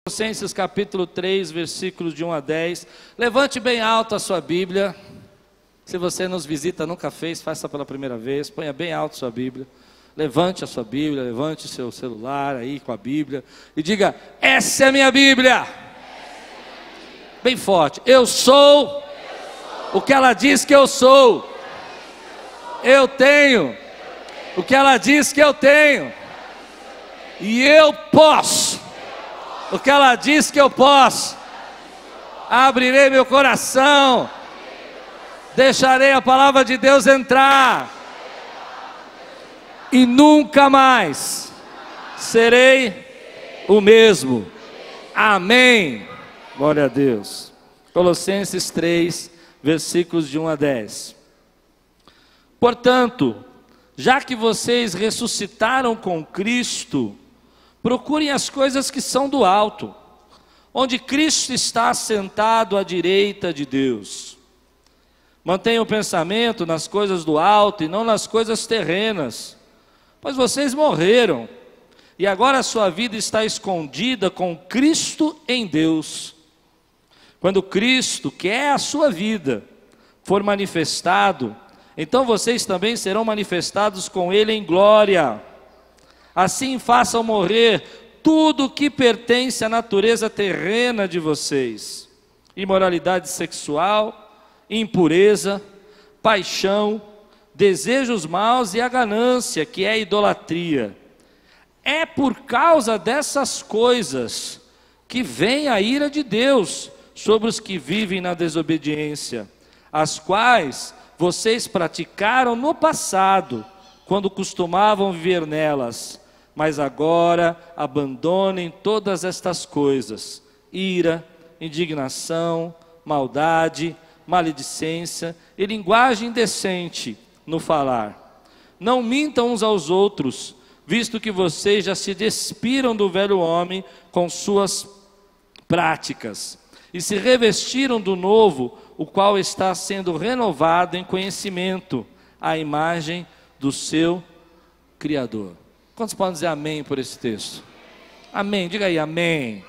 Colossenses capítulo 3, versículos de 1 a 10. Levante bem alto a sua Bíblia. Se você nos visita, nunca fez, faça pela primeira vez. Ponha bem alto a sua Bíblia. Levante a sua Bíblia, levante o seu celular aí com a Bíblia. E diga, essa é a minha Bíblia. Bem forte, eu sou o que ela diz que eu sou. Eu tenho o que ela diz que eu tenho. E eu posso o que ela diz que eu posso. Abrirei meu coração. Deixarei a palavra de Deus entrar. E nunca mais serei o mesmo. Amém. Glória a Deus. Colossenses 3, versículos de 1 a 10. Portanto, já que vocês ressuscitaram com Cristo, procurem as coisas que são do alto, onde Cristo está assentado à direita de Deus. Mantenham o pensamento nas coisas do alto e não nas coisas terrenas, pois vocês morreram, e agora a sua vida está escondida com Cristo em Deus. Quando Cristo, que é a sua vida, for manifestado, então vocês também serão manifestados com Ele em glória. Assim façam morrer tudo que pertence à natureza terrena de vocês: imoralidade sexual, impureza, paixão, desejos maus e a ganância, que é a idolatria. É por causa dessas coisas que vem a ira de Deus sobre os que vivem na desobediência, as quais vocês praticaram no passado, quando costumavam viver nelas. Mas agora abandonem todas estas coisas: ira, indignação, maldade, maledicência e linguagem indecente no falar. Não mintam uns aos outros, visto que vocês já se despiram do velho homem com suas práticas, e se revestiram do novo, o qual está sendo renovado em conhecimento, à imagem do seu Criador. Quantos podem dizer amém por esse texto? Amém, diga aí amém.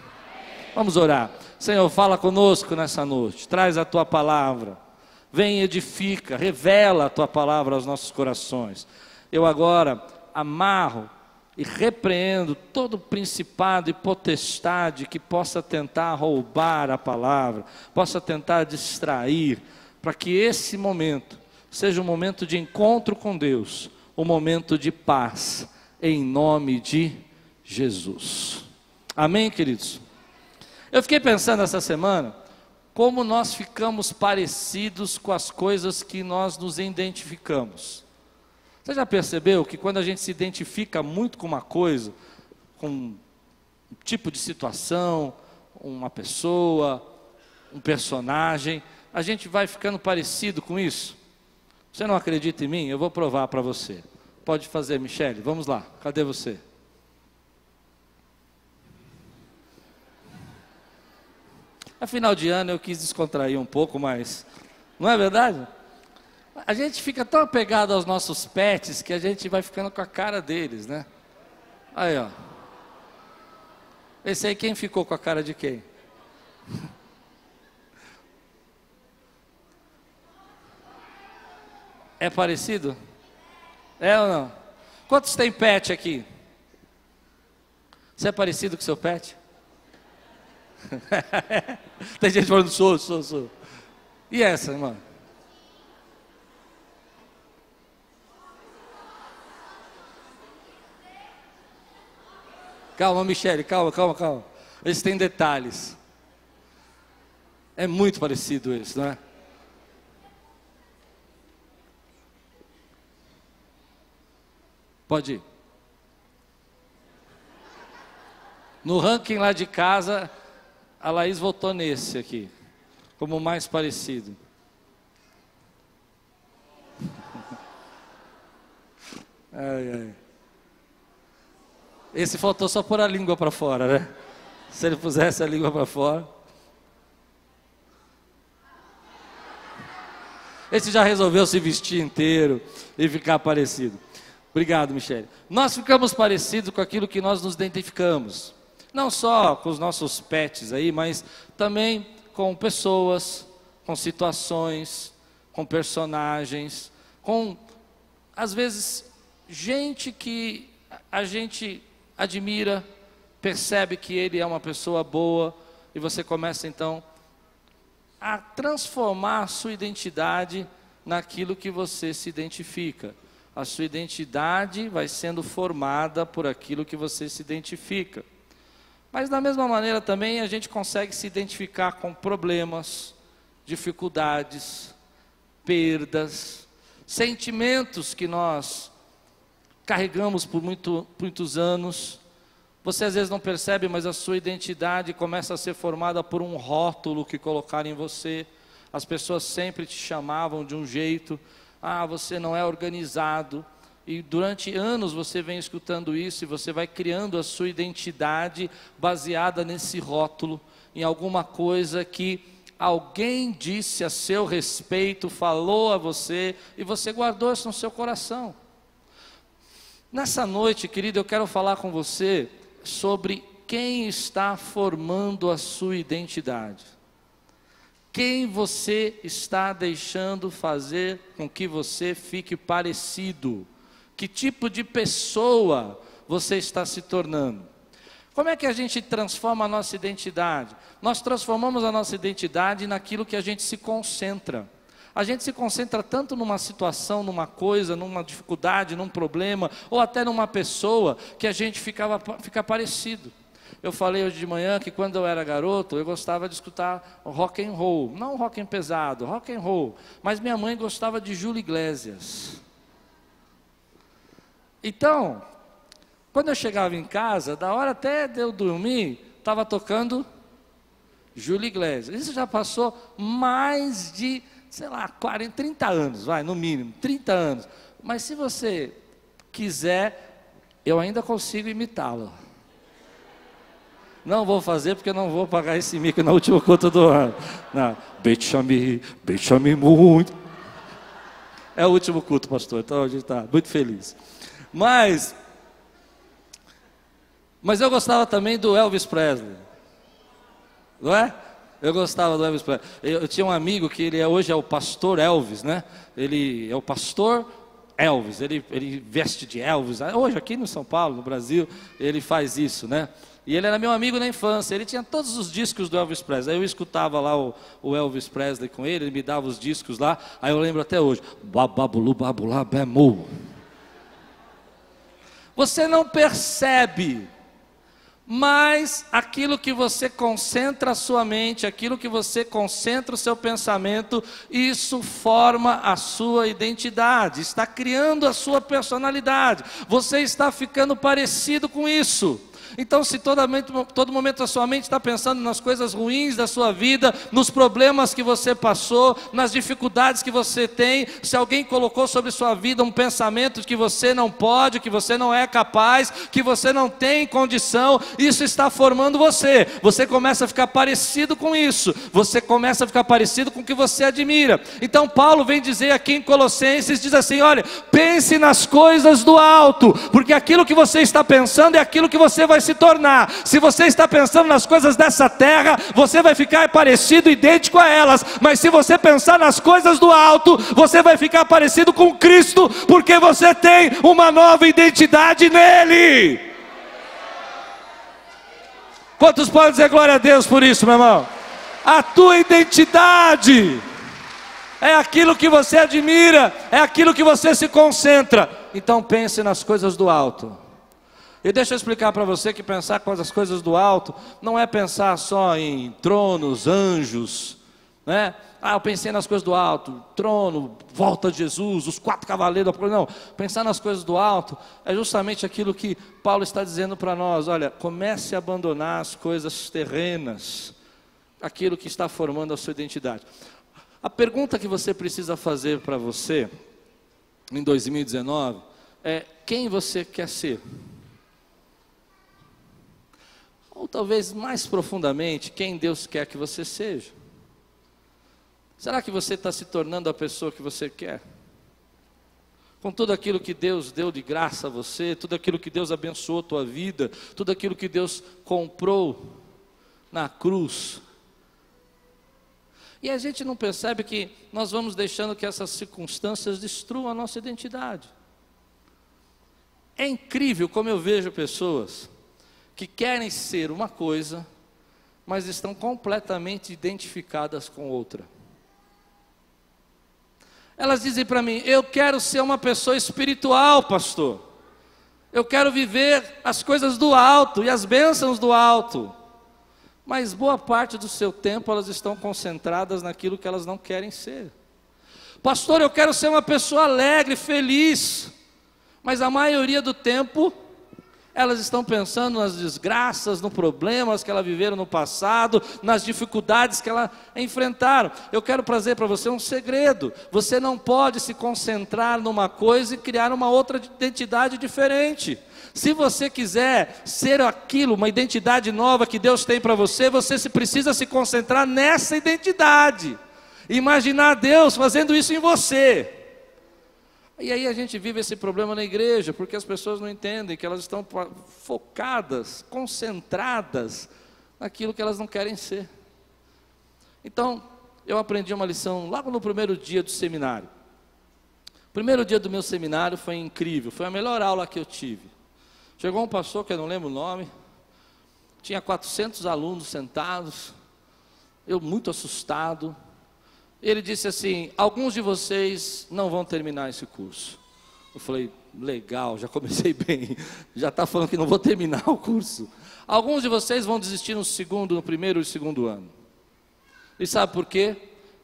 Vamos orar. Senhor, fala conosco nessa noite, traz a Tua palavra, vem e edifica, revela a Tua palavra aos nossos corações. Eu agora amarro e repreendo todo principado e potestade que possa tentar roubar a palavra, possa tentar distrair, para que esse momento seja um momento de encontro com Deus, um momento de paz, em nome de Jesus. Amém, queridos? Eu fiquei pensando essa semana, como nós ficamos parecidos com as coisas que nós nos identificamos. Você já percebeu que quando a gente se identifica muito com uma coisa, com um tipo de situação, uma pessoa, um personagem, a gente vai ficando parecido com isso? Você não acredita em mim? Eu vou provar para você. Pode fazer, Michele, vamos lá, cadê você? É final de ano, eu quis descontrair um pouco, mas não é verdade? A gente fica tão apegado aos nossos pets que a gente vai ficando com a cara deles, né? Aí, ó. Esse aí, quem ficou com a cara de quem? É parecido? É ou não? Quantos tem pet aqui? Você é parecido com seu pet? Tem gente falando, sou. E essa, irmã? Calma, Michele, calma. Eles têm detalhes. É muito parecido isso, não é? Pode ir. No ranking lá de casa, a Laís votou nesse aqui, como o mais parecido. Ai. Esse faltou só pôr a língua para fora, né? Se ele pusesse a língua para fora. Esse já resolveu se vestir inteiro e ficar parecido. Obrigado, Michele. Nós ficamos parecidos com aquilo que nós nos identificamos. Não só com os nossos pets aí, mas também com pessoas, com situações, com personagens, com, às vezes, gente que a gente admira, percebe que ele é uma pessoa boa, e você começa então a transformar a sua identidade naquilo que você se identifica. A sua identidade vai sendo formada por aquilo que você se identifica. Mas da mesma maneira também a gente consegue se identificar com problemas, dificuldades, perdas, sentimentos que nós carregamos por muitos anos. Você às vezes não percebe, mas a sua identidade começa a ser formada por um rótulo que colocaram em você. As pessoas sempre te chamavam de um jeito. Ah, você não é organizado. E durante anos você vem escutando isso e você vai criando a sua identidade baseada nesse rótulo, em alguma coisa que alguém disse a seu respeito, falou a você e você guardou isso no seu coração. Nessa noite, querido, eu quero falar com você sobre quem está formando a sua identidade. Quem você está deixando fazer com que você fique parecido? Que tipo de pessoa você está se tornando? Como é que a gente transforma a nossa identidade? Nós transformamos a nossa identidade naquilo que a gente se concentra. A gente se concentra tanto numa situação, numa coisa, numa dificuldade, num problema, ou até numa pessoa, que a gente fica parecido. Eu falei hoje de manhã que quando eu era garoto, eu gostava de escutar rock and roll. Não rock and pesado, rock and roll. Mas minha mãe gostava de Júlio Iglesias. Então, quando eu chegava em casa, da hora até de eu dormir, estava tocando Júlio Iglesias. Isso já passou mais de, 30 anos, no mínimo, 30 anos. Mas se você quiser, eu ainda consigo imitá-lo. Não vou fazer porque eu não vou pagar esse mico na última conta do ano. Não, beija-me muito. É o último culto, pastor, então a gente está muito feliz. Mas eu gostava também do Elvis Presley, não é? Eu gostava do Elvis Presley. Eu tinha um amigo que hoje é o pastor Elvis, né? Ele é o pastor Elvis, ele veste de Elvis. Hoje aqui no São Paulo, no Brasil, ele faz isso, né? E ele era meu amigo na infância, ele tinha todos os discos do Elvis Presley. Aí eu escutava lá o Elvis Presley com ele me dava os discos lá. Aí eu lembro até hoje, bababulu babulá bemu. Você não percebe, mas aquilo que você concentra a sua mente, aquilo que você concentra o seu pensamento, isso forma a sua identidade, está criando a sua personalidade, você está ficando parecido com isso. Então, se todo momento a sua mente está pensando nas coisas ruins da sua vida, nos problemas que você passou, nas dificuldades que você tem, se alguém colocou sobre sua vida um pensamento de que você não pode, que você não é capaz, que você não tem condição, isso está formando você. Você começa a ficar parecido com isso, você começa a ficar parecido com o que você admira. Então Paulo vem dizer aqui em Colossenses, diz assim, olha, pense nas coisas do alto, porque aquilo que você está pensando é aquilo que você vai se tornar. Se você está pensando nas coisas dessa terra, você vai ficar parecido, idêntico a elas. Mas se você pensar nas coisas do alto, você vai ficar parecido com Cristo, porque você tem uma nova identidade nele. Quantos podem dizer glória a Deus por isso, meu irmão? A tua identidade é aquilo que você admira, é aquilo que você se concentra. Então pense nas coisas do alto. E deixa eu explicar para você que pensar com as coisas do alto não é pensar só em tronos, anjos, né? Eu pensei nas coisas do alto, trono, volta de Jesus, os 4 cavaleiros. Não, pensar nas coisas do alto é justamente aquilo que Paulo está dizendo para nós. Olha, comece a abandonar as coisas terrenas, aquilo que está formando a sua identidade. A pergunta que você precisa fazer para você, em 2019, é quem você quer ser? Ou talvez mais profundamente, quem Deus quer que você seja? Será que você está se tornando a pessoa que você quer? com tudo aquilo que Deus deu de graça a você, tudo aquilo que Deus abençoou a tua vida, tudo aquilo que Deus comprou na cruz. E a gente não percebe que nós vamos deixando que essas circunstâncias destruam a nossa identidade. É incrível como eu vejo pessoas que querem ser uma coisa, mas estão completamente identificadas com outra. Elas dizem para mim: eu quero ser uma pessoa espiritual, pastor. Eu quero viver as coisas do alto e as bênçãos do alto. Mas boa parte do seu tempo elas estão concentradas naquilo que elas não querem ser. Pastor, eu quero ser uma pessoa alegre, feliz. Mas a maioria do tempo elas estão pensando nas desgraças, nos problemas que elas viveram no passado, nas dificuldades que elas enfrentaram. Eu quero trazer para você um segredo: você não pode se concentrar numa coisa e criar uma outra identidade diferente. Se você quiser ser aquilo, uma identidade nova que Deus tem para você, você precisa se concentrar nessa identidade, imaginar Deus fazendo isso em você. E aí a gente vive esse problema na igreja, porque as pessoas não entendem que elas estão focadas, concentradas naquilo que elas não querem ser. Então, eu aprendi uma lição logo no primeiro dia do seminário. O primeiro dia do meu seminário foi incrível, foi a melhor aula que eu tive. Chegou um pastor, que eu não lembro o nome, tinha 400 alunos sentados, eu muito assustado. Ele disse assim: alguns de vocês não vão terminar esse curso. Eu falei: legal, já comecei bem, já está falando que não vou terminar o curso. Alguns de vocês vão desistir no primeiro e segundo ano. E sabe por quê?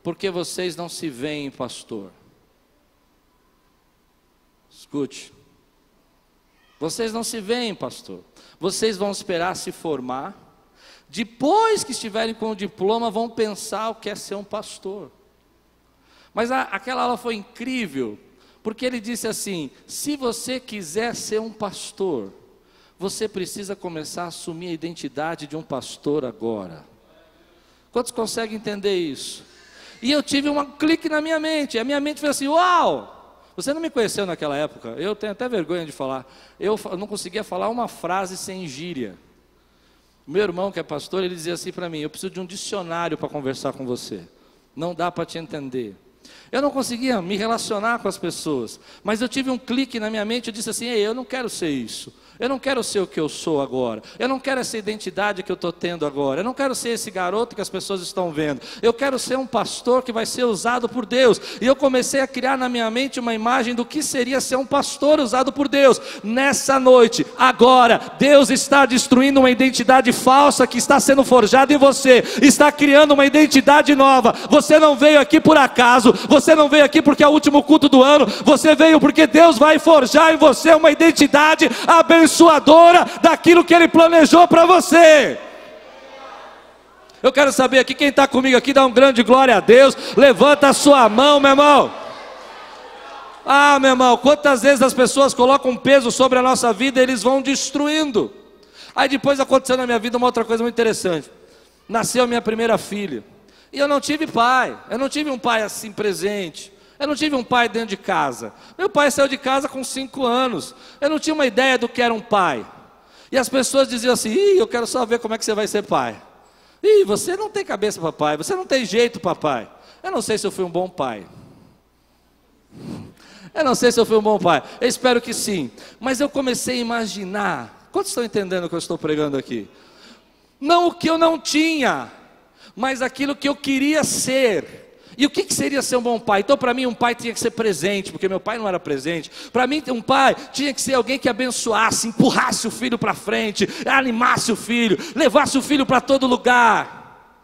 Porque vocês não se veem, pastor. Escute. Vocês não se veem, pastor. Vocês vão esperar se formar. Depois que estiverem com o diploma, vão pensar o que é ser um pastor. Mas aquela aula foi incrível, porque ele disse assim: se você quiser ser um pastor, você precisa começar a assumir a identidade de um pastor agora. Quantos conseguem entender isso? E eu tive um clique na minha mente, a minha mente fez assim: uau! Você não me conheceu naquela época, eu tenho até vergonha de falar, eu não conseguia falar uma frase sem gíria. O meu irmão, que é pastor, ele dizia assim para mim: eu preciso de um dicionário para conversar com você, não dá para te entender. Eu não conseguia me relacionar com as pessoas, mas eu tive um clique na minha mente, eu disse assim: ei, eu não quero ser isso, eu não quero ser o que eu sou agora, eu não quero essa identidade que eu estou tendo agora, eu não quero ser esse garoto que as pessoas estão vendo, eu quero ser um pastor que vai ser usado por Deus. E eu comecei a criar na minha mente uma imagem do que seria ser um pastor usado por Deus. Nessa noite, agora, Deus está destruindo uma identidade falsa que está sendo forjada em você, está criando uma identidade nova. Você não veio aqui por acaso, você não veio aqui porque é o último culto do ano, você veio porque Deus vai forjar em você uma identidade abençoadora daquilo que Ele planejou para você. Eu quero saber aqui, quem está comigo aqui, dá um grande glória a Deus, levanta a sua mão, meu irmão. Ah, meu irmão, quantas vezes as pessoas colocam um peso sobre a nossa vida e eles vão destruindo. Aí depois aconteceu na minha vida uma outra coisa muito interessante. Nasceu a minha primeira filha, e eu não tive pai, eu não tive um pai assim presente, eu não tive um pai dentro de casa. Meu pai saiu de casa com 5 anos, eu não tinha uma ideia do que era um pai. E as pessoas diziam assim: ih, eu quero só ver como é que você vai ser pai. Ih, você não tem cabeça, papai, você não tem jeito, papai. Eu não sei se eu fui um bom pai. Eu não sei se eu fui um bom pai, eu espero que sim. Mas eu comecei a imaginar, quantos estão entendendo o que eu estou pregando aqui? Não o que eu não tinha, mas aquilo que eu queria ser. E o que seria ser um bom pai? Então para mim um pai tinha que ser presente, porque meu pai não era presente. Para mim um pai tinha que ser alguém que abençoasse, empurrasse o filho para frente, animasse o filho, levasse o filho para todo lugar.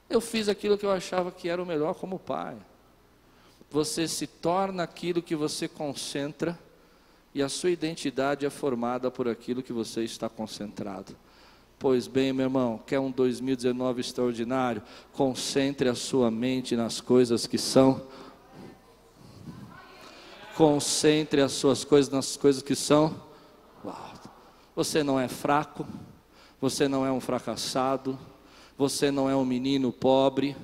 Eu fiz aquilo que eu achava que era o melhor como pai. Você se torna aquilo que você concentra, e a sua identidade é formada por aquilo que você está concentrado. Pois bem, meu irmão, quer um 2019 extraordinário? Concentre a sua mente nas coisas que são. Concentre as suas coisas nas coisas que são. Uau. Você não é fraco, você não é um fracassado, você não é um menino pobre,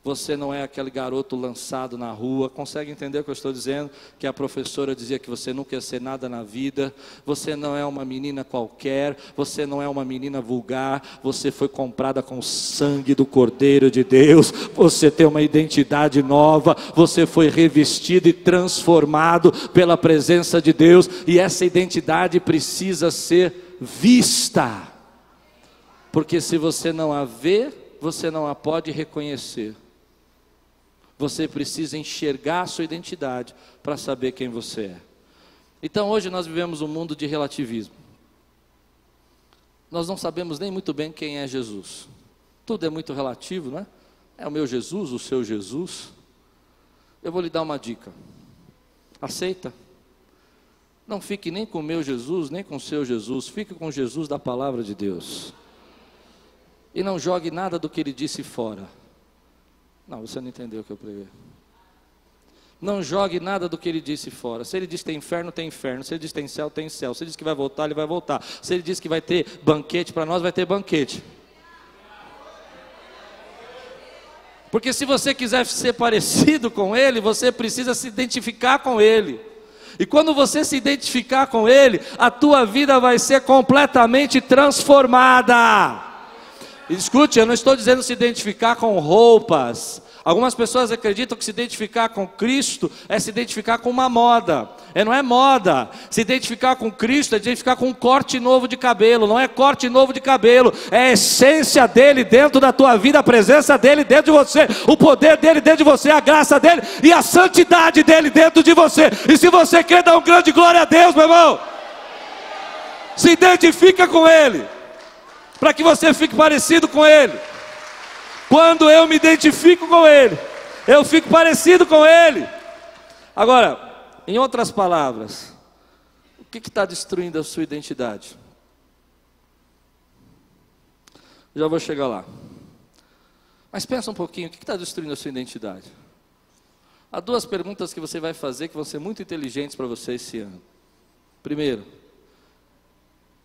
Você não é aquele garoto lançado na rua. Consegue entender o que eu estou dizendo? Que a professora dizia que você nunca ia ser nada na vida. Você não é uma menina qualquer. Você não é uma menina vulgar. Você foi comprada com o sangue do Cordeiro de Deus. Você tem uma identidade nova. Você foi revestido e transformado pela presença de Deus. E essa identidade precisa ser vista. Porque se você não a vê, você não a pode reconhecer. Você precisa enxergar a sua identidade para saber quem você é. Então hoje nós vivemos um mundo de relativismo. Nós não sabemos nem muito bem quem é Jesus. Tudo é muito relativo, não é? É o meu Jesus, o seu Jesus. Eu vou lhe dar uma dica. Aceita? Não fique nem com o meu Jesus, nem com o seu Jesus. Fique com Jesus da palavra de Deus. E não jogue nada do que ele disse fora. Não, você não entendeu o que eu preguei. Não jogue nada do que ele disse fora. Se ele diz que tem inferno, tem inferno. Se ele diz que tem céu, tem céu. Se ele diz que vai voltar, ele vai voltar. Se ele diz que vai ter banquete para nós, vai ter banquete. Porque se você quiser ser parecido com ele, você precisa se identificar com ele. E quando você se identificar com ele, a tua vida vai ser completamente transformada. Escute, eu não estou dizendo se identificar com roupas. Algumas pessoas acreditam que se identificar com Cristo é se identificar com uma moda. Não é moda. Se identificar com Cristo é identificar com um corte novo de cabelo. Não é corte novo de cabelo, é a essência dele dentro da tua vida, a presença dele dentro de você, o poder dele dentro de você, a graça dele e a santidade dele dentro de você. E se você quer dar um grande glória a Deus, meu irmão, se identifica com ele, para que você fique parecido com ele. Quando eu me identifico com ele, eu fico parecido com ele. Agora, em outras palavras, o que está destruindo a sua identidade? Já vou chegar lá. Mas pensa um pouquinho, o que está destruindo a sua identidade? Há duas perguntas que você vai fazer que vão ser muito inteligentes para você esse ano. Primeiro,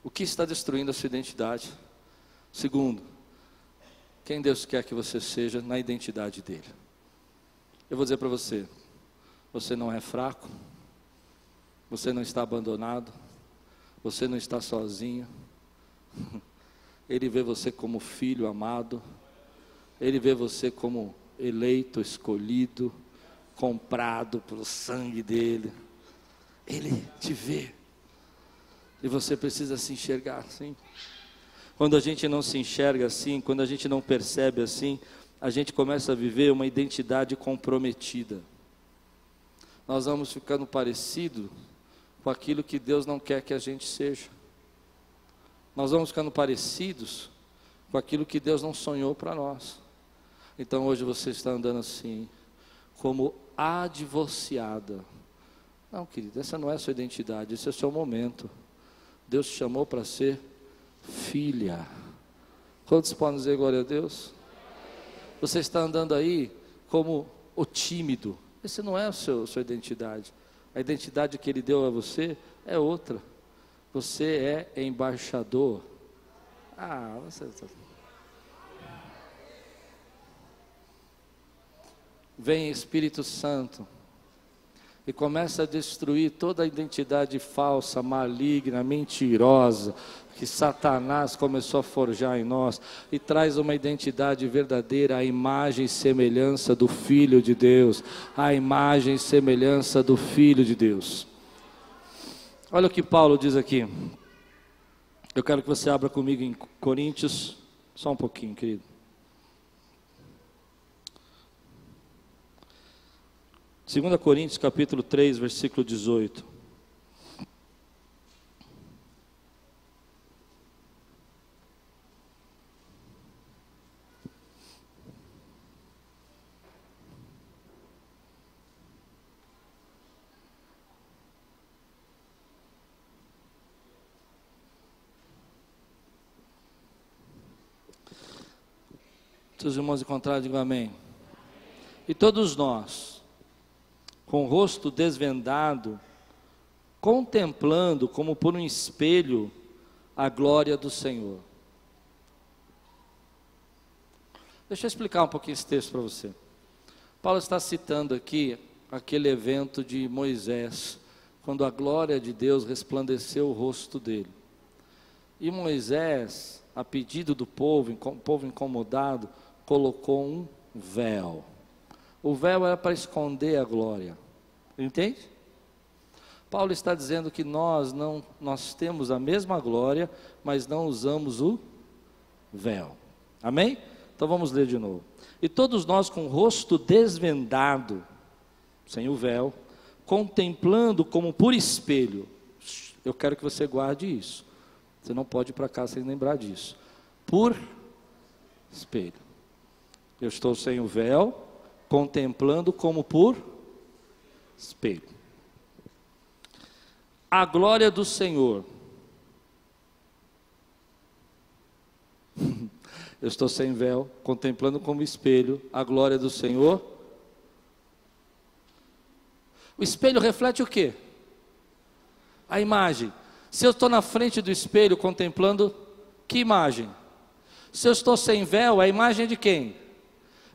o que está destruindo a sua identidade? Segundo, quem Deus quer que você seja na identidade dele? Eu vou dizer para você, você não é fraco, você não está abandonado, você não está sozinho. Ele vê você como filho amado, ele vê você como eleito, escolhido, comprado pelo sangue dele. Ele te vê, e você precisa se enxergar assim. Quando a gente não se enxerga assim, quando a gente não percebe assim, a gente começa a viver uma identidade comprometida. Nós vamos ficando parecido com aquilo que Deus não quer que a gente seja. Nós vamos ficando parecidos com aquilo que Deus não sonhou para nós. Então hoje você está andando assim, como a divorciada. Não, querido, essa não é a sua identidade, esse é o seu momento. Deus te chamou para ser filha. Quantos podem dizer glória a Deus? Você está andando aí como o tímido. Esse não é a sua identidade. A identidade que Ele deu a você é outra. Você é embaixador. Vem Espírito Santo e começa a destruir toda a identidade falsa, maligna, mentirosa, que Satanás começou a forjar em nós, e traz uma identidade verdadeira, a imagem e semelhança do Filho de Deus, a imagem e semelhança do Filho de Deus. Olha o que Paulo diz aqui. Eu quero que você abra comigo em Coríntios, só um pouquinho, querido. 2 Coríntios capítulo 3, versículo 18. Se os irmãos encontrarem, digam amém. E todos nós, com o rosto desvendado, contemplando como por um espelho a glória do Senhor. Deixa eu explicar um pouquinho esse texto para você. Paulo está citando aqui aquele evento de Moisés, quando a glória de Deus resplandeceu o rosto dele. E Moisés, a pedido do povo, o povo incomodado, colocou um véu. O véu era para esconder a glória. Entende? Paulo está dizendo que nós temos a mesma glória, mas não usamos o véu. Amém? Então vamos ler de novo. E todos nós com o rosto desvendado, sem o véu, contemplando como por espelho. Eu quero que você guarde isso. Você não pode ir para cá sem lembrar disso. Por espelho. Eu estou sem o véu, contemplando como por espelho. A glória do Senhor. Eu estou sem véu, contemplando como espelho a glória do Senhor. O espelho reflete o quê? A imagem. Se eu estou na frente do espelho contemplando, que imagem? Se eu estou sem véu, a imagem é de quem?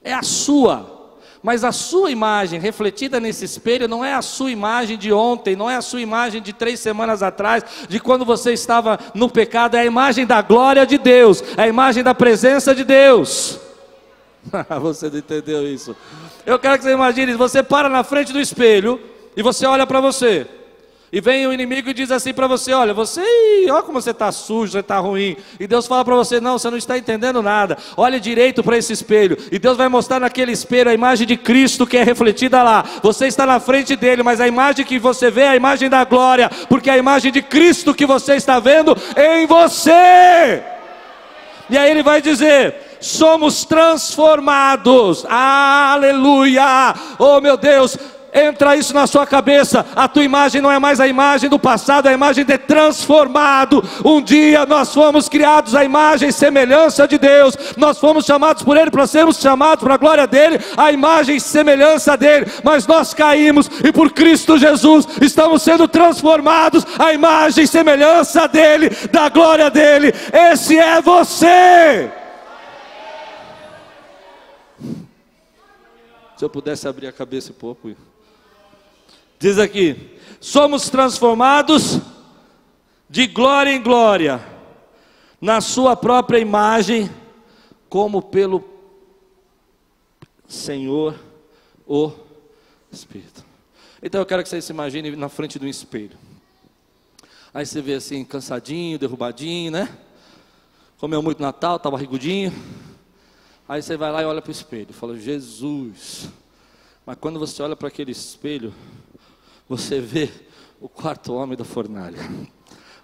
É a sua. Mas a sua imagem refletida nesse espelho não é a sua imagem de ontem, não é a sua imagem de 3 semanas atrás, de quando você estava no pecado, é a imagem da glória de Deus, é a imagem da presença de Deus. Você não entendeu isso? Eu quero que você imagine, você para na frente do espelho e você olha para você. E vem o inimigo e diz assim para você: olha como você está sujo, você está ruim. E Deus fala para você: não, você não está entendendo nada. Olhe direito para esse espelho. E Deus vai mostrar naquele espelho a imagem de Cristo que é refletida lá. Você está na frente dele, mas a imagem que você vê é a imagem da glória, porque é a imagem de Cristo que você está vendo em você. E aí ele vai dizer: somos transformados. Aleluia! Oh meu Deus! Entra isso na sua cabeça. A tua imagem não é mais a imagem do passado, é a imagem de transformado. Um dia nós fomos criados à imagem e semelhança de Deus. Nós fomos chamados por Ele para sermos chamados para a glória dEle, a imagem e semelhança dEle. Mas nós caímos e por Cristo Jesus estamos sendo transformados à imagem e semelhança dEle, da glória dEle. Esse é você. Se eu pudesse abrir a cabeça um pouco. Diz aqui: somos transformados de glória em glória, na sua própria imagem, como pelo Senhor, o Espírito. Então eu quero que você se imagine na frente do espelho. Aí você vê assim, cansadinho, derrubadinho, né? Comeu muito Natal, está barrigudinho. Aí você vai lá e olha para o espelho e fala: Jesus. Mas quando você olha para aquele espelho, você vê o 4º homem da fornalha.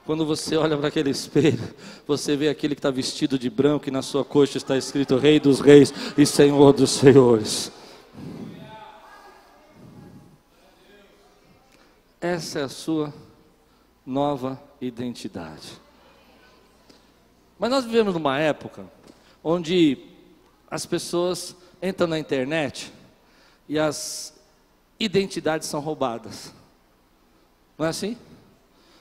Quando você olha para aquele espelho, você vê aquele que está vestido de branco e na sua coxa está escrito Rei dos Reis e Senhor dos Senhores. Essa é a sua nova identidade. Mas nós vivemos numa época onde as pessoas entram na internet e as identidades são roubadas. Não é assim?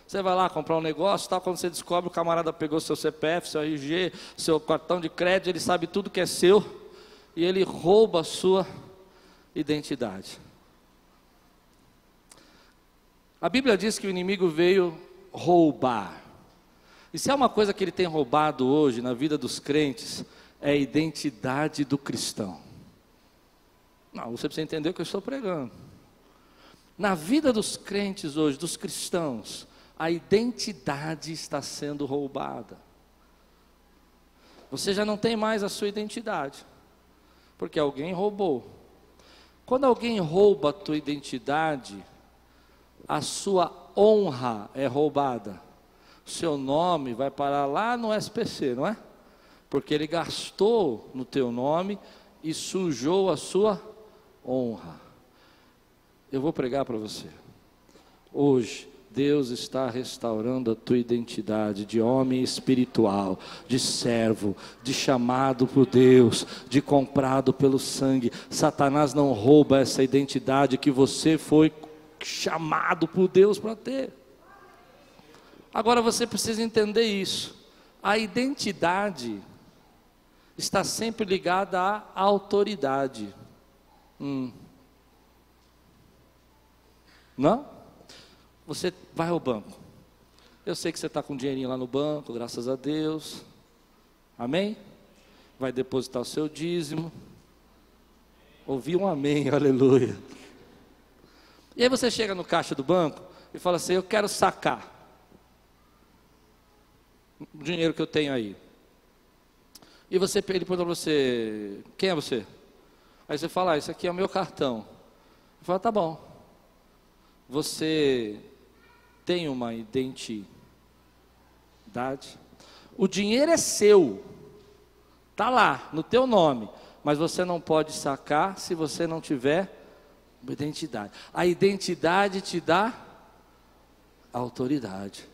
Você vai lá comprar um negócio, tal, quando você descobre, o camarada pegou seu CPF, seu RG, seu cartão de crédito, ele sabe tudo que é seu, e ele rouba a sua identidade. A Bíblia diz que o inimigo veio roubar. E se há uma coisa que ele tem roubado hoje na vida dos crentes, é a identidade do cristão. Não, você precisa entender o que eu estou pregando. Na vida dos crentes hoje, dos cristãos, a identidade está sendo roubada. Você já não tem mais a sua identidade, porque alguém roubou. Quando alguém rouba a tua identidade, a sua honra é roubada. O seu nome vai parar lá no SPC, não é? Porque ele gastou no teu nome e sujou a sua honra. Eu vou pregar para você. Hoje, Deus está restaurando a tua identidade de homem espiritual, de servo, de chamado por Deus, de comprado pelo sangue. Satanás não rouba essa identidade que você foi chamado por Deus para ter. Agora você precisa entender isso. A identidade está sempre ligada à autoridade. Não? Você vai ao banco. Eu sei que você está com dinheirinho lá no banco, graças a Deus. Amém? Vai depositar o seu dízimo. Ouvi um amém, aleluia. E aí você chega no caixa do banco e fala assim: eu quero sacar o dinheiro que eu tenho aí. E ele pergunta para você: quem é você? Aí você fala: isso aqui é o meu cartão. Ele fala: tá bom. Você tem uma identidade. O dinheiro é seu, está lá, no teu nome, mas você não pode sacar se você não tiver uma identidade. A identidade te dá autoridade.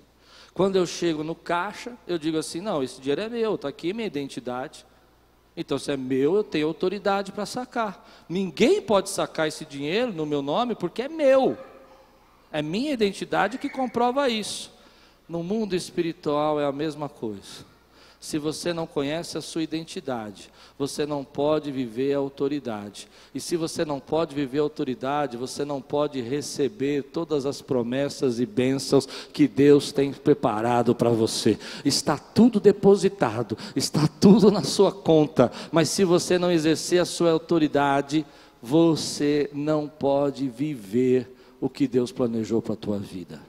Quando eu chego no caixa, eu digo assim: não, esse dinheiro é meu, está aqui minha identidade. Então, se é meu, eu tenho autoridade para sacar. Ninguém pode sacar esse dinheiro no meu nome porque é meu. É minha identidade que comprova isso. No mundo espiritual é a mesma coisa. Se você não conhece a sua identidade, você não pode viver a autoridade. E se você não pode viver a autoridade, você não pode receber todas as promessas e bênçãos que Deus tem preparado para você. Está tudo depositado, está tudo na sua conta, mas se você não exercer a sua autoridade, você não pode viver o que Deus planejou para a tua vida.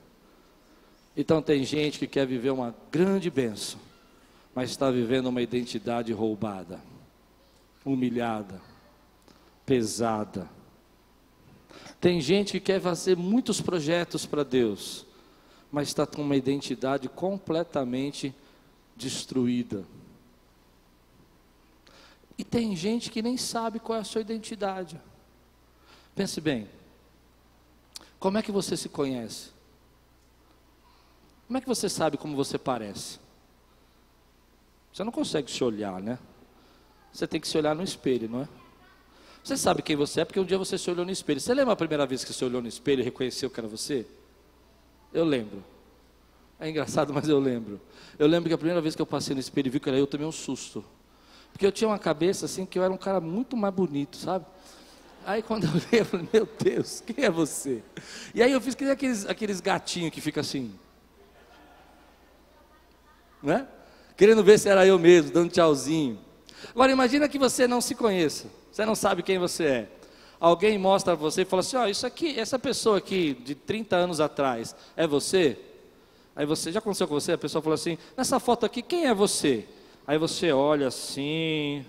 Então tem gente que quer viver uma grande bênção, mas está vivendo uma identidade roubada, humilhada, pesada. Tem gente que quer fazer muitos projetos para Deus, mas está com uma identidade completamente destruída. E tem gente que nem sabe qual é a sua identidade. Pense bem. Como é que você se conhece? Como é que você sabe como você parece? Você não consegue se olhar, né? Você tem que se olhar no espelho, não é? Você sabe quem você é porque um dia você se olhou no espelho. Você lembra a primeira vez que você olhou no espelho e reconheceu que era você? Eu lembro. É engraçado, mas eu lembro. Eu lembro que a primeira vez que eu passei no espelho e vi que era eu tomei um susto. Porque eu tinha uma cabeça assim que eu era um cara muito mais bonito, sabe? Aí quando eu olhei, eu falei: meu Deus, quem é você? E aí eu fiz que nem aqueles gatinhos que ficam assim, né? Querendo ver se era eu mesmo, dando tchauzinho. Agora imagina que você não se conheça, você não sabe quem você é. Alguém mostra a você e fala assim: ó, isso aqui, essa pessoa aqui de 30 anos atrás, é você? Aí você, já aconteceu com você? A pessoa falou assim: nessa foto aqui, quem é você? Aí você olha assim...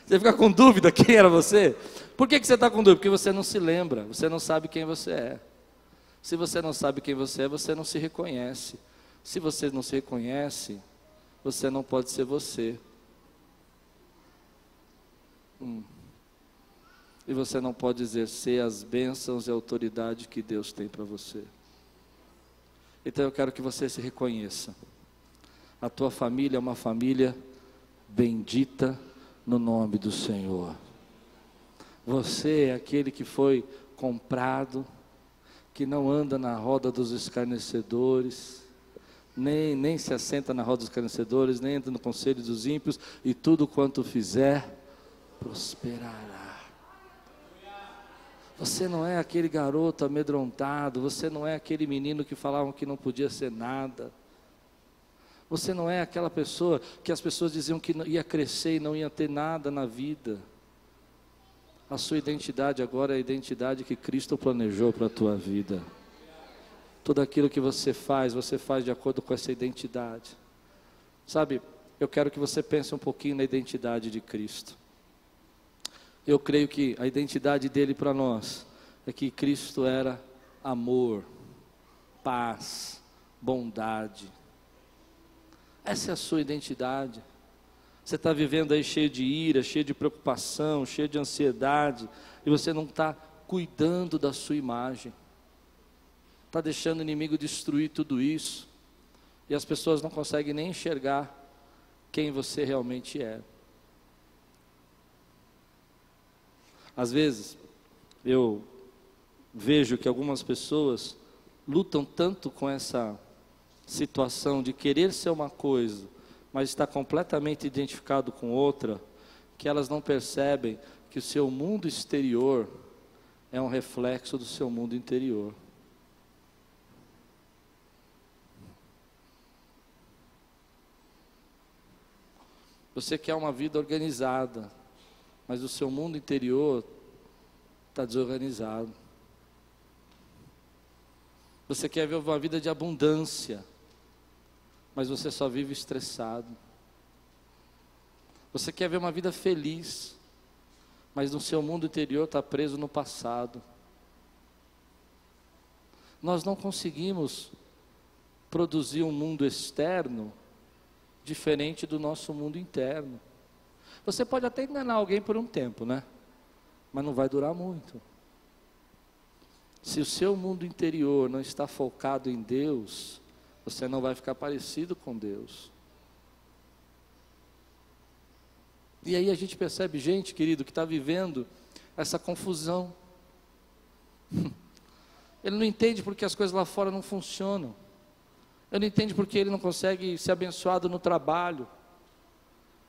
Você fica com dúvida quem era você? Por que você está com dúvida? Porque você não se lembra, você não sabe quem você é. Se você não sabe quem você é, você não se reconhece. Se você não se reconhece, você não pode ser você. E você não pode exercer as bênçãos e a autoridade que Deus tem para você. Então eu quero que você se reconheça. A tua família é uma família bendita no nome do Senhor. Você é aquele que foi comprado, que não anda na roda dos escarnecedores, nem se assenta na roda dos escarnecedores, nem entra no conselho dos ímpios, e tudo quanto fizer, prosperará. Você não é aquele garoto amedrontado, você não é aquele menino que falavam que não podia ser nada. Você não é aquela pessoa que as pessoas diziam que ia crescer e não ia ter nada na vida. A sua identidade agora é a identidade que Cristo planejou para a tua vida. Tudo aquilo que você faz de acordo com essa identidade. Sabe, eu quero que você pense um pouquinho na identidade de Cristo. Eu creio que a identidade dele para nós é que Cristo era amor, paz, bondade. Essa é a sua identidade. Você está vivendo aí cheio de ira, cheio de preocupação, cheio de ansiedade, e você não está cuidando da sua imagem. Está deixando o inimigo destruir tudo isso, e as pessoas não conseguem nem enxergar quem você realmente é. Às vezes, eu vejo que algumas pessoas lutam tanto com essa situação de querer ser uma coisa, mas está completamente identificado com outra, que elas não percebem que o seu mundo exterior é um reflexo do seu mundo interior. Você quer uma vida organizada, mas o seu mundo interior está desorganizado. Você quer ver uma vida de abundância, mas você só vive estressado. Você quer ver uma vida feliz, mas no seu mundo interior está preso no passado. Nós não conseguimos produzir um mundo externo diferente do nosso mundo interno. Você pode até enganar alguém por um tempo, né? Mas não vai durar muito. Se o seu mundo interior não está focado em Deus, você não vai ficar parecido com Deus. E aí a gente percebe gente, querido, que está vivendo essa confusão. Ele não entende porque as coisas lá fora não funcionam. Ele não entende porque ele não consegue ser abençoado no trabalho.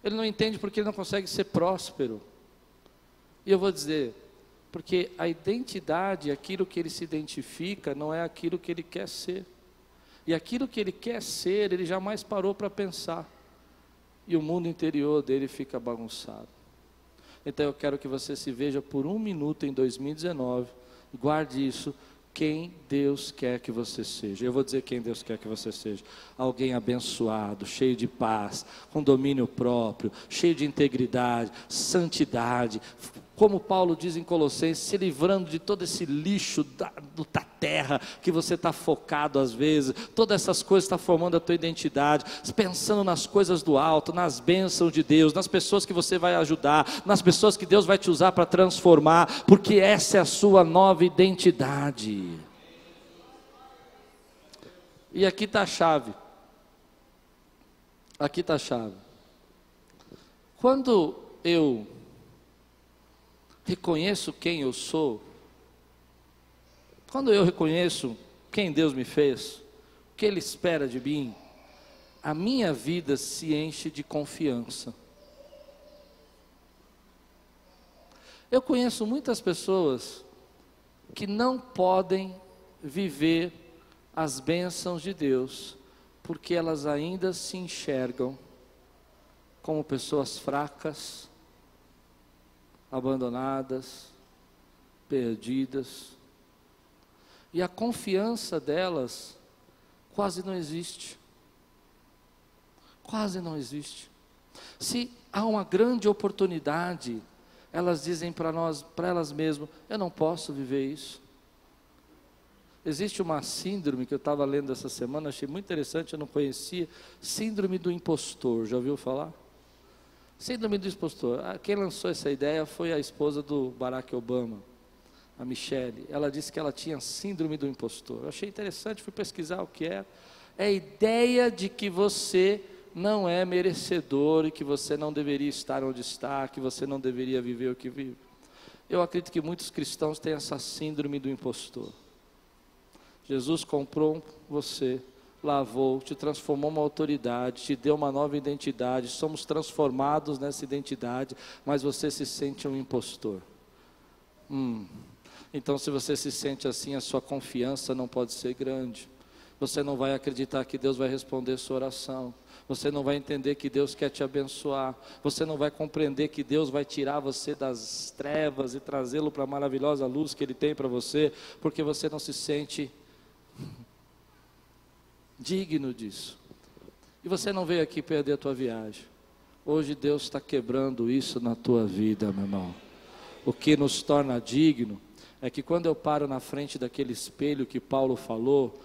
Ele não entende porque ele não consegue ser próspero. E eu vou dizer, porque a identidade, aquilo que ele se identifica, não é aquilo que ele quer ser. E aquilo que ele quer ser, ele jamais parou para pensar. E o mundo interior dele fica bagunçado. Então eu quero que você se veja por um minuto em 2019, guarde isso, quem Deus quer que você seja. Eu vou dizer quem Deus quer que você seja. Alguém abençoado, cheio de paz, com domínio próprio, cheio de integridade, santidade. Como Paulo diz em Colossenses, se livrando de todo esse lixo da terra, que você está focado às vezes, todas essas coisas estão formando a tua identidade, pensando nas coisas do alto, nas bênçãos de Deus, nas pessoas que você vai ajudar, nas pessoas que Deus vai te usar para transformar, porque essa é a sua nova identidade. E aqui está a chave. Aqui está a chave. Quando eu reconheço quem eu sou, quando eu reconheço quem Deus me fez, o que Ele espera de mim, a minha vida se enche de confiança. Eu conheço muitas pessoas que não podem viver as bênçãos de Deus, porque elas ainda se enxergam como pessoas fracas, abandonadas, perdidas, e a confiança delas quase não existe. Quase não existe. Se há uma grande oportunidade, elas dizem para elas mesmas, eu não posso viver isso. Existe uma síndrome que eu estava lendo essa semana, achei muito interessante, eu não conhecia, síndrome do impostor, já ouviu falar? Síndrome do impostor. Quem lançou essa ideia foi a esposa do Barack Obama, a Michelle. Ela disse que ela tinha síndrome do impostor. Eu achei interessante, fui pesquisar o que é. É a ideia de que você não é merecedor e que você não deveria estar onde está, que você não deveria viver o que vive. Eu acredito que muitos cristãos têm essa síndrome do impostor. Jesus comprou você, lavou, te transformou uma autoridade, te deu uma nova identidade, somos transformados nessa identidade, mas você se sente um impostor. Então se você se sente assim, a sua confiança não pode ser grande. Você não vai acreditar que Deus vai responder sua oração. Você não vai entender que Deus quer te abençoar. Você não vai compreender que Deus vai tirar você das trevas e trazê-lo para a maravilhosa luz que Ele tem para você, porque você não se sente digno disso. E você não veio aqui perder a tua viagem. Hoje Deus está quebrando isso na tua vida, meu irmão. O que nos torna digno é que quando eu paro na frente daquele espelho que Paulo falou,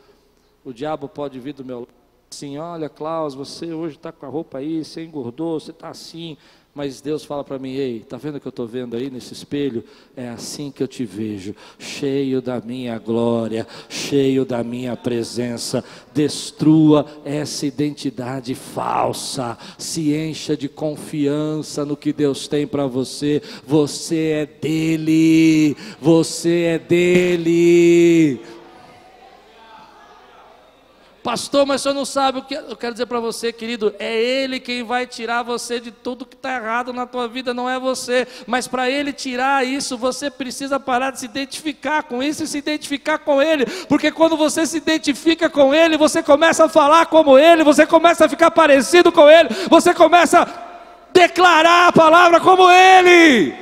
o diabo pode vir do meu lado assim, olha Klaus, você hoje está com a roupa aí, você engordou, você está assim, mas Deus fala para mim, ei, está vendo o que eu estou vendo aí nesse espelho? É assim que eu te vejo, cheio da minha glória, cheio da minha presença. Destrua essa identidade falsa, se encha de confiança no que Deus tem para você. Você é dele, você é dele. Pastor, mas o senhor não sabe o que eu quero dizer para você, querido, é Ele quem vai tirar você de tudo que está errado na tua vida, não é você, mas para Ele tirar isso, você precisa parar de se identificar com isso e se identificar com Ele, porque quando você se identifica com Ele, você começa a falar como Ele, você começa a ficar parecido com Ele, você começa a declarar a palavra como Ele.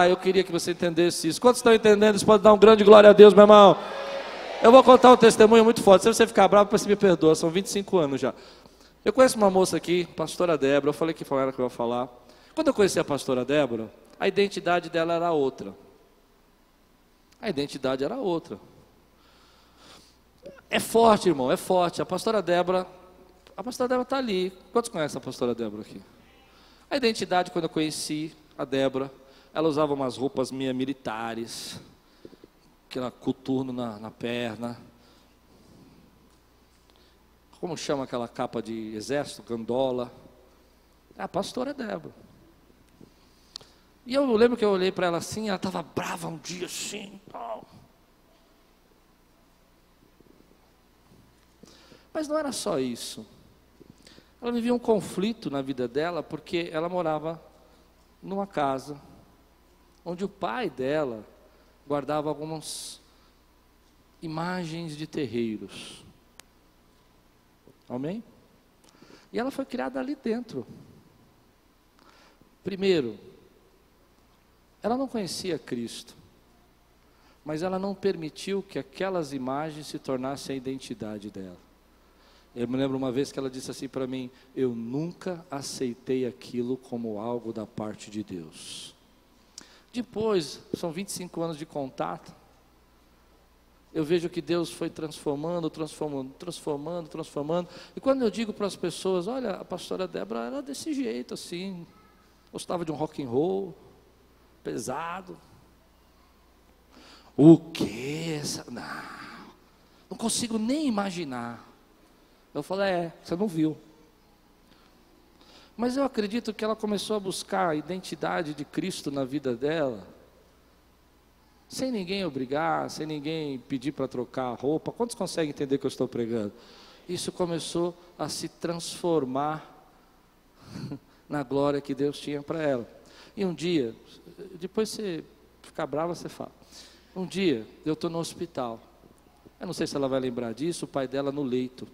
Eu queria que você entendesse isso. Quantos estão entendendo? Você pode dar um grande glória a Deus, meu irmão. Eu vou contar um testemunho muito forte. Se você ficar bravo, você me perdoa. São 25 anos já. Eu conheço uma moça aqui, pastora Débora. Eu falei que foi ela que eu ia falar. Quando eu conheci a pastora Débora, a identidade dela era outra. A identidade era outra. É forte, irmão, é forte. A pastora Débora está ali. Quantos conhecem a pastora Débora aqui? A identidade, quando eu conheci a Débora, ela usava umas roupas minhas militares, aquele coturno na perna. Como chama aquela capa de exército, gandola? É a pastora Débora. E eu lembro que eu olhei para ela assim, ela estava brava um dia assim, tal. Mas não era só isso. Ela vivia um conflito na vida dela, porque ela morava numa casa onde o pai dela guardava algumas imagens de terreiros. Amém? E ela foi criada ali dentro. Primeiro, ela não conhecia Cristo, mas ela não permitiu que aquelas imagens se tornassem a identidade dela. Eu me lembro uma vez que ela disse assim para mim: eu nunca aceitei aquilo como algo da parte de Deus. Depois, são 25 anos de contato, eu vejo que Deus foi transformando. E quando eu digo para as pessoas: olha, a pastora Débora era desse jeito assim, gostava de um rock and roll, pesado. O quê? Não consigo nem imaginar. Eu falei: você não viu. Mas eu acredito que ela começou a buscar a identidade de Cristo na vida dela, sem ninguém obrigar, sem ninguém pedir para trocar a roupa. Quantos conseguem entender o que eu estou pregando? Isso começou a se transformar na glória que Deus tinha para ela. E um dia, depois você ficar brava, você fala. Um dia, eu estou no hospital. Eu não sei se ela vai lembrar disso, o pai dela no leito.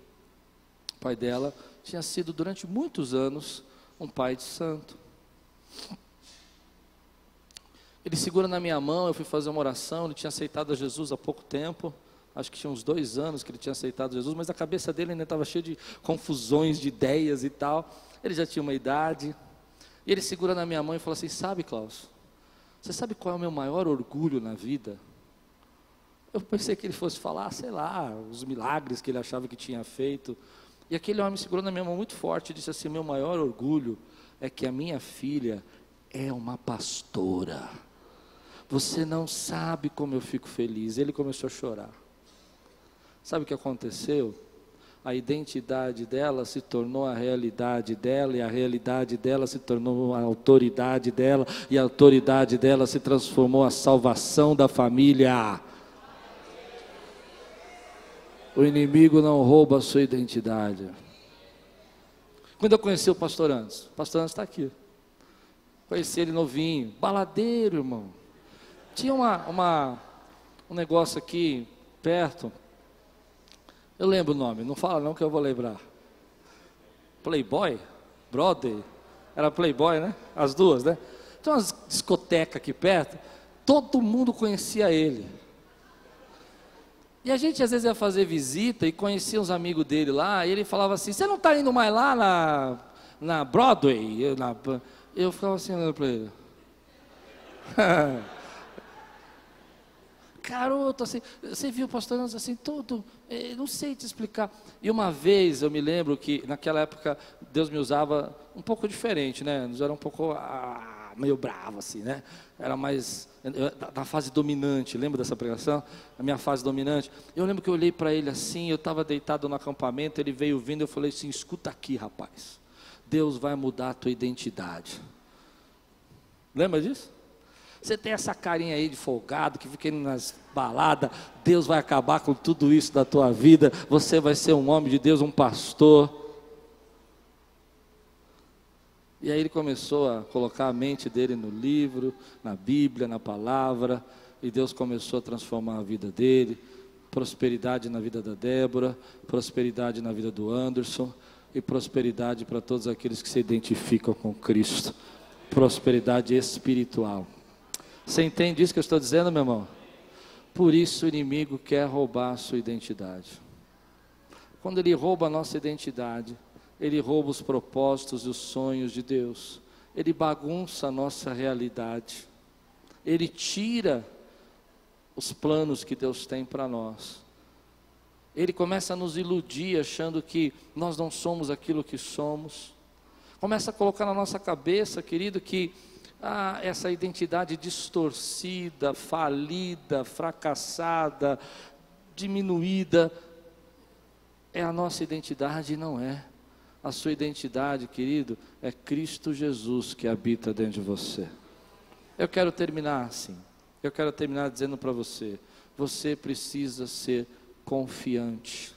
O pai dela tinha sido durante muitos anos um pai de santo. Ele segura na minha mão, eu fui fazer uma oração, ele tinha aceitado a Jesus há pouco tempo, acho que tinha uns 2 anos que ele tinha aceitado Jesus, mas a cabeça dele ainda estava cheia de confusões, de ideias e tal. Ele já tinha uma idade, e ele segura na minha mão e fala assim: sabe, Klaus, você sabe qual é o meu maior orgulho na vida? Eu pensei que ele fosse falar, sei lá, os milagres que ele achava que tinha feito. E aquele homem segurou na minha mão muito forte e disse assim: meu maior orgulho é que a minha filha é uma pastora. Você não sabe como eu fico feliz. Ele começou a chorar. Sabe o que aconteceu? A identidade dela se tornou a realidade dela, e a realidade dela se tornou a autoridade dela, e a autoridade dela se transformou a salvação da família. O inimigo não rouba a sua identidade. Quando eu conheci o pastor Anderson está aqui. Conheci ele novinho, baladeiro, irmão. Tinha um negócio aqui perto. Eu lembro o nome, não fala não que eu vou lembrar. Playboy? Broadway? Era Playboy, né? As duas, né? Tem umas discotecas aqui perto. Todo mundo conhecia ele. E a gente às vezes ia fazer visita e conhecia uns amigos dele lá, e ele falava assim: você não está indo mais lá na Broadway? Eu ficava assim olhando para ele. Garoto, assim, você viu o pastor assim, todo, não sei te explicar. E uma vez eu me lembro que naquela época Deus me usava um pouco diferente, né? Nos era um pouco meio bravo assim, né? Era mais na fase dominante. Lembra dessa pregação? A minha fase dominante. Eu lembro que eu olhei para ele assim, eu estava deitado no acampamento, ele veio vindo, eu falei assim: escuta aqui, rapaz, Deus vai mudar a tua identidade. Lembra disso? Você tem essa carinha aí de folgado, que fica indo nas baladas, Deus vai acabar com tudo isso da tua vida, você vai ser um homem de Deus, um pastor. E aí ele começou a colocar a mente dele no livro, na Bíblia, na palavra, e Deus começou a transformar a vida dele, prosperidade na vida da Débora, prosperidade na vida do Anderson, e prosperidade para todos aqueles que se identificam com Cristo, prosperidade espiritual. Você entende isso que eu estou dizendo, meu irmão? Por isso o inimigo quer roubar a sua identidade. Quando ele rouba a nossa identidade, ele rouba os propósitos e os sonhos de Deus, ele bagunça a nossa realidade, ele tira os planos que Deus tem para nós. Ele começa a nos iludir achando que nós não somos aquilo que somos, começa a colocar na nossa cabeça, querido, que essa identidade distorcida, falida, fracassada, diminuída, é a nossa identidade, e não é. A sua identidade, querido, é Cristo Jesus que habita dentro de você. Eu quero terminar assim, eu quero terminar dizendo para você, você precisa ser confiante.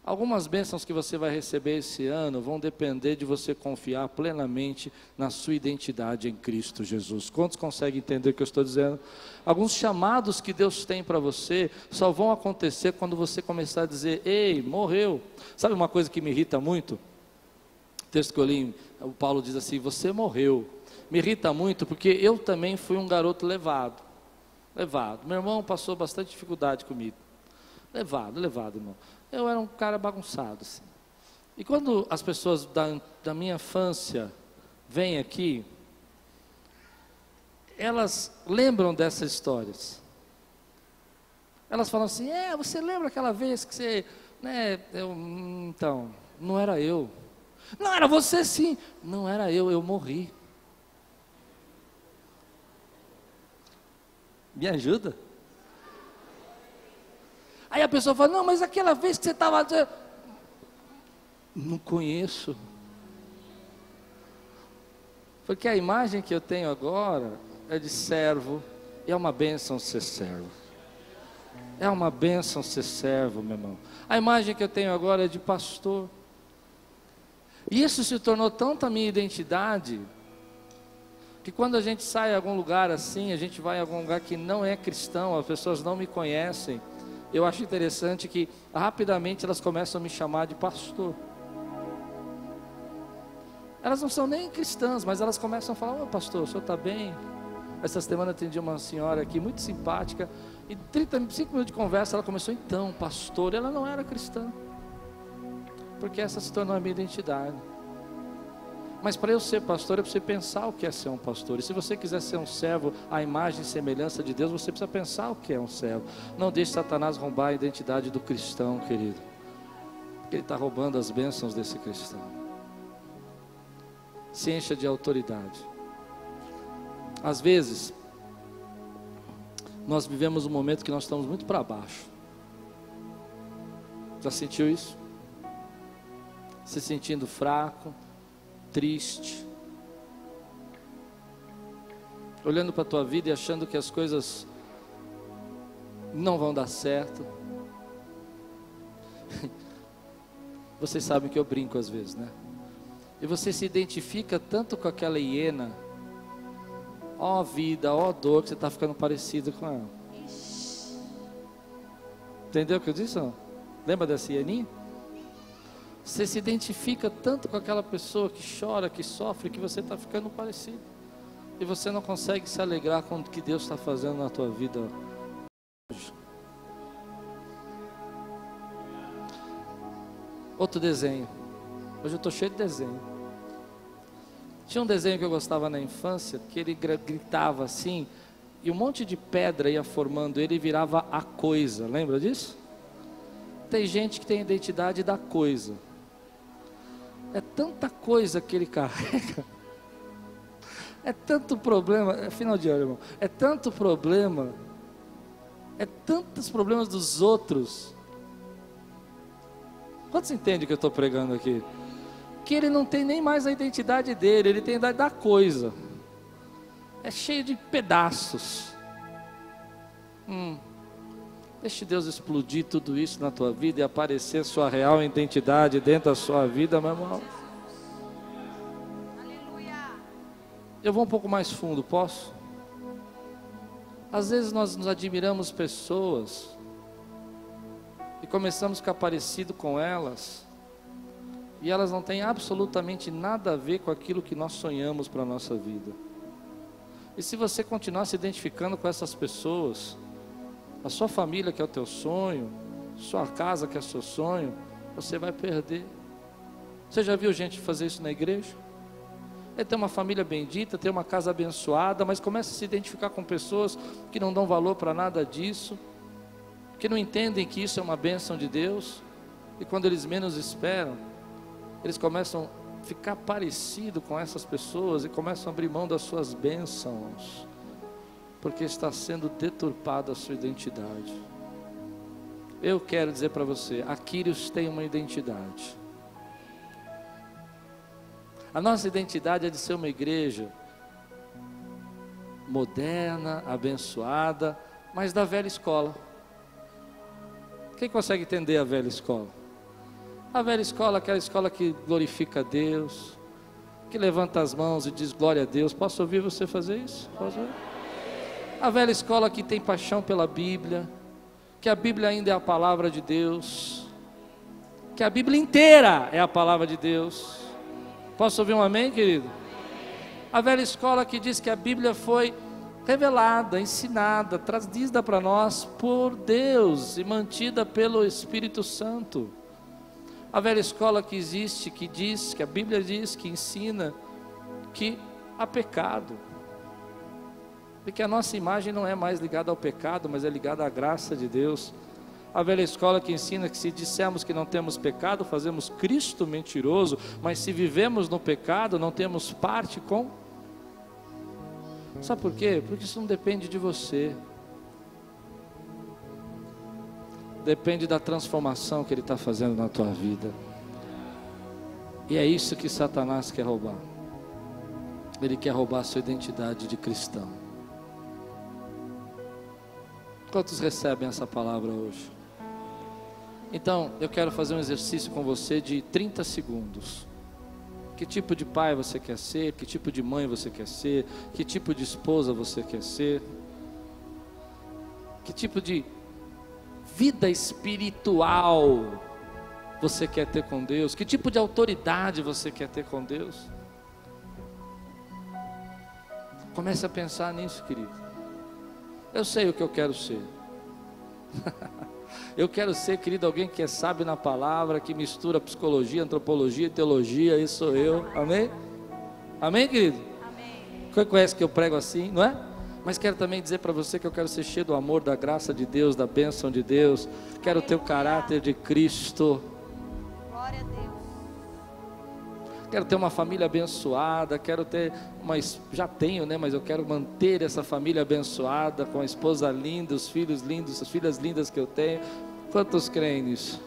Algumas bênçãos que você vai receber esse ano vão depender de você confiar plenamente na sua identidade em Cristo Jesus. Quantos conseguem entender o que eu estou dizendo? Alguns chamados que Deus tem para você só vão acontecer quando você começar a dizer: ei, morreu. Sabe uma coisa que me irrita muito? O texto que eu li, o Paulo diz assim: você morreu. Me irrita muito porque eu também fui um garoto levado. Meu irmão passou bastante dificuldade comigo. Levado, irmão. Eu era um cara bagunçado, assim. E quando as pessoas da minha infância vêm aqui, elas lembram dessas histórias. Elas falam assim: você lembra aquela vez que você, então, não era eu. Não, era você sim. Não era eu morri. Me ajuda? Aí a pessoa fala: não, mas aquela vez que você estava... Não conheço. Porque a imagem que eu tenho agora é de servo, e é uma bênção ser servo. É uma bênção ser servo, meu irmão. A imagem que eu tenho agora é de pastor. E isso se tornou tanto a minha identidade, que quando a gente sai a algum lugar assim, a gente vai a algum lugar que não é cristão, as pessoas não me conhecem, eu acho interessante que rapidamente elas começam a me chamar de pastor. Elas não são nem cristãs, mas elas começam a falar: ô pastor, o senhor está bem? Essa semana atendi uma senhora aqui muito simpática, e 35 minutos de conversa ela começou: então, pastor. Ela não era cristã, porque essa se tornou a minha identidade. Mas para eu ser pastor, eu preciso pensar o que é ser um pastor. E se você quiser ser um servo, à imagem e semelhança de Deus, você precisa pensar o que é um servo. Não deixe Satanás roubar a identidade do cristão, querido, porque ele está roubando as bênçãos desse cristão. Se encha de autoridade. Às vezes, nós vivemos um momento que nós estamos muito para baixo. Já sentiu isso? Se sentindo fraco, triste, olhando para a tua vida e achando que as coisas não vão dar certo. Vocês sabem que eu brinco às vezes, né? E você se identifica tanto com aquela hiena, ó vida, ó dor, que você está ficando parecido com ela. Entendeu o que eu disse? Não? Lembra dessa hieninha? Você se identifica tanto com aquela pessoa que chora, que sofre, que você está ficando parecido. E você não consegue se alegrar com o que Deus está fazendo na tua vida hoje. Outro desenho. Hoje eu estou cheio de desenho. Tinha um desenho que eu gostava na infância, que ele gritava assim, e um monte de pedra ia formando ele e virava a coisa. Lembra disso? Tem gente que tem a identidade da coisa. É tanta coisa que ele carrega, é tanto problema, é final de ano, irmão, é tanto problema, é tantos problemas dos outros. Quantos entendem o que eu estou pregando aqui? Que ele não tem nem mais a identidade dele, ele tem a identidade da coisa. é cheio de pedaços. Deixe Deus explodir tudo isso na tua vida e aparecer sua real identidade dentro da sua vida, meu irmão. Eu vou um pouco mais fundo, posso? Às vezes nós nos admiramos pessoas e começamos a ficar parecido com elas, e elas não têm absolutamente nada a ver com aquilo que nós sonhamos para a nossa vida. E se você continuar se identificando com essas pessoas, a sua família que é o teu sonho, sua casa que é o seu sonho, você vai perder. Você já viu gente fazer isso na igreja? Ele tem uma família bendita, tem uma casa abençoada, mas começa a se identificar com pessoas que não dão valor para nada disso, que não entendem que isso é uma bênção de Deus, e quando eles menos esperam, eles começam a ficar parecido com essas pessoas e começam a abrir mão das suas bênçãos, porque está sendo deturpada a sua identidade. Eu quero dizer para você, a Quírios tem uma identidade. A nossa identidade é de ser uma igreja moderna, abençoada, mas da velha escola. Quem consegue entender a velha escola? A velha escola, aquela escola que glorifica a Deus, que levanta as mãos e diz glória a Deus. Posso ouvir você fazer isso? Posso ouvir? A velha escola que tem paixão pela Bíblia, que a Bíblia ainda é a palavra de Deus, que a Bíblia inteira é a palavra de Deus. Posso ouvir um amém, querido? A velha escola que diz que a Bíblia foi revelada, ensinada, trazida para nós por Deus e mantida pelo Espírito Santo. A velha escola que existe, que diz, que a Bíblia diz, que ensina que há pecado, e que a nossa imagem não é mais ligada ao pecado, mas é ligada à graça de Deus. A velha escola que ensina que se dissermos que não temos pecado, fazemos Cristo mentiroso, mas se vivemos no pecado, não temos parte com... Sabe por quê? Porque isso não depende de você. Depende da transformação que Ele está fazendo na tua vida. E é isso que Satanás quer roubar. Ele quer roubar a sua identidade de cristão. Quantos recebem essa palavra hoje? Então, eu quero fazer um exercício com você de 30 segundos. Que tipo de pai você quer ser? Que tipo de mãe você quer ser? Que tipo de esposa você quer ser? Que tipo de vida espiritual você quer ter com Deus? Que tipo de autoridade você quer ter com Deus? Comece a pensar nisso, querido. Eu sei o que eu quero ser. Eu quero ser, querido, alguém que é sábio na palavra, que mistura psicologia, antropologia e teologia. Isso sou eu, amém? Amém, querido? Amém. Quem conhece que eu prego assim, não é? Mas quero também dizer para você que eu quero ser cheio do amor, da graça de Deus, da bênção de Deus. Quero ter o caráter de Cristo. Glória a Deus. Quero ter uma família abençoada, quero ter já tenho, né? Mas eu quero manter essa família abençoada, com a esposa linda, os filhos lindos, as filhas lindas que eu tenho. Quantos creem nisso?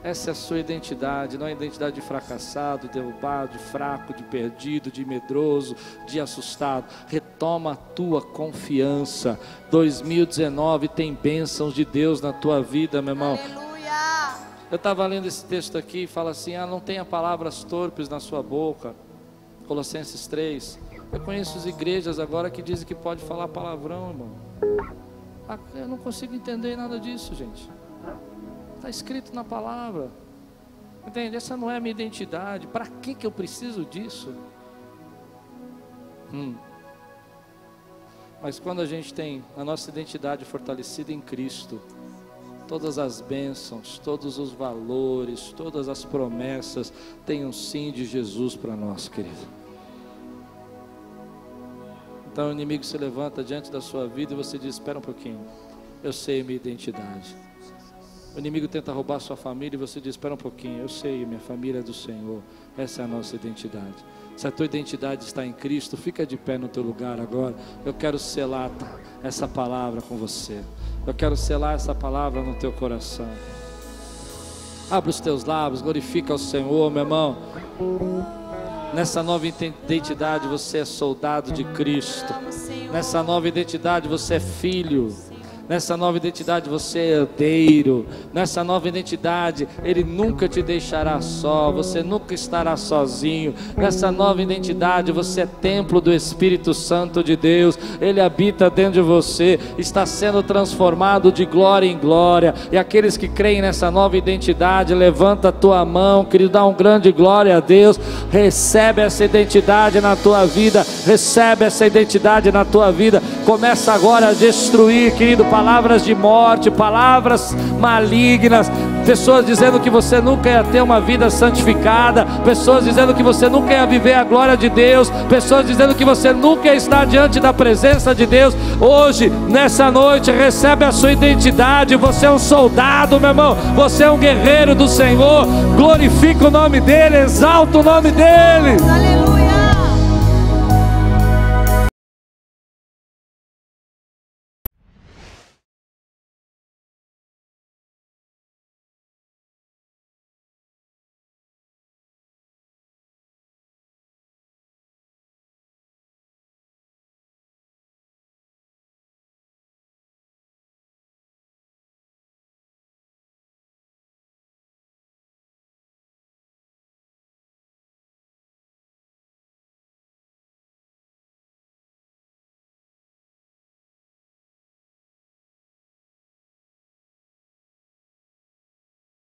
Essa é a sua identidade, não é a identidade de fracassado, de derrubado, de fraco, de perdido, de medroso, de assustado. Retoma a tua confiança. 2019 tem bênçãos de Deus na tua vida, meu irmão. Aleluia. Eu estava lendo esse texto aqui e fala assim: não tenha palavras torpes na sua boca. Colossenses 3. Eu conheço as igrejas agora que dizem que pode falar palavrão, irmão. Eu não consigo entender nada disso, gente. Está escrito na palavra. Entende? Essa não é a minha identidade. Para que eu preciso disso? Mas quando a gente tem a nossa identidade fortalecida em Cristo, todas as bênçãos, todos os valores, todas as promessas têm um sim de Jesus para nós, querido. Então o inimigo se levanta diante da sua vida e você diz: espera um pouquinho, eu sei a minha identidade. O inimigo tenta roubar a sua família e você diz: espera um pouquinho, eu sei, minha família é do Senhor. Essa é a nossa identidade. Se a tua identidade está em Cristo, fica de pé no teu lugar agora. Eu quero selar essa palavra com você. Eu quero selar essa palavra no teu coração. Abre os teus lábios, glorifica ao Senhor, meu irmão. Nessa nova identidade você é soldado de Cristo. Nessa nova identidade você é filho. Nessa nova identidade você é herdeiro. Nessa nova identidade Ele nunca te deixará só. Você nunca estará sozinho. Nessa nova identidade você é templo do Espírito Santo de Deus. Ele habita dentro de você. Está sendo transformado de glória em glória. E aqueles que creem nessa nova identidade, levanta a tua mão, querido, dá um grande glória a Deus. Recebe essa identidade na tua vida. Recebe essa identidade na tua vida. Começa agora a destruir, querido, palavras de morte, palavras malignas, pessoas dizendo que você nunca ia ter uma vida santificada, pessoas dizendo que você nunca ia viver a glória de Deus, pessoas dizendo que você nunca ia estar diante da presença de Deus. Hoje, nessa noite, recebe a sua identidade. Você é um soldado, meu irmão, você é um guerreiro do Senhor. Glorifica o nome dEle, exalta o nome dEle.